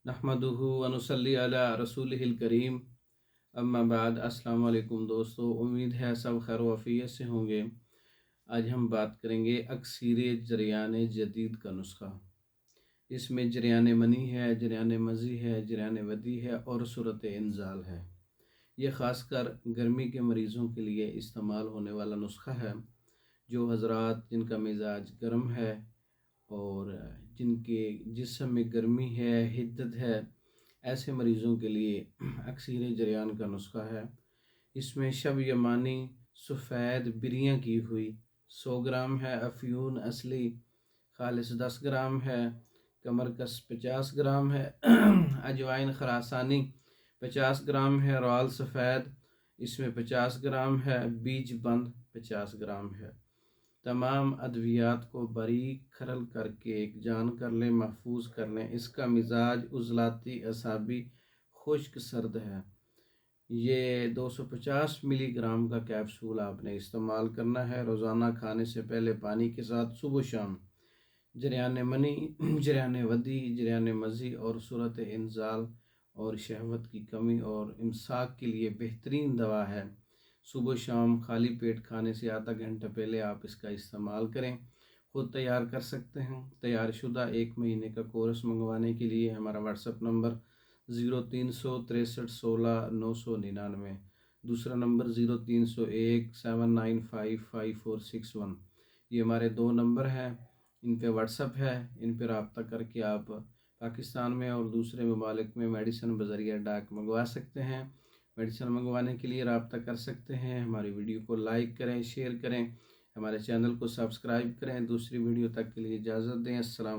नहमदुहु व नुसल्ली अला रसूलिहिल करीम अम्मा बाद। अस्सलाम वालेकुम दोस्तों, उम्मीद है सब खैर वफ़ियत से होंगे। आज हम बात करेंगे अक्सीर जरियान जदीद का नुस्खा। इसमें जरियान मनी है, जरियान मज़ी है, जरियान वदी है और सूरत इंज़ाल है। यह ख़ासकर गर्मी के मरीज़ों के लिए इस्तेमाल होने वाला नुस्खा है। जो हज़रात जिनका मिजाज गर्म है और जिनके जिस्म में गर्मी है, हिद्दत है, ऐसे मरीज़ों के लिए अक्सीर जरियान का नुस्खा है। इसमें शब यमानी सफ़ेद बिरियाँ की हुई 100 ग्राम है, अफ़यून असली खालिस 10 ग्राम है, कमरकस 50 ग्राम है, अजवाइन खरासानी 50 ग्राम है, राल सफ़ेद इसमें 50 ग्राम है, बीज बंद 50 ग्राम है। तमाम अद्वियात को बारीक खरल करके एक जान कर लें, महफूज कर लें। इसका मिजाज उज़लाती, असाबी, खुश्क सर्द है। ये 250 मिलीग्राम का कैप्सूल आपने इस्तेमाल करना है रोज़ाना खाने से पहले पानी के साथ सुबह शाम। जरियान मनी, जरियान वदी, जरियान मज़ी और सूरत इंज़ाल और शहवत की कमी और इमसाक के लिए बेहतरीन दवा है। सुबह शाम खाली पेट खाने से आधा घंटा पहले आप इसका इस्तेमाल करें। ख़ुद तैयार कर सकते हैं। तैयार शुदा 1 महीने का कोर्स मंगवाने के लिए हमारा व्हाट्सएप नंबर 036316 999, दूसरा नंबर 030179555461। ये हमारे 2 नंबर हैं। इन पे व्हाट्सएप है। इन पर रब्ता करके आप पाकिस्तान में और दूसरे ममालिक में मेडिसिन बज़रिया डाक मंगवा सकते हैं। मेडिसिन मंगवाने के लिए रब्ता कर सकते हैं। हमारी वीडियो को लाइक करें, शेयर करें, हमारे चैनल को सब्सक्राइब करें। दूसरी वीडियो तक के लिए इजाज़त दें। अस्सलाम।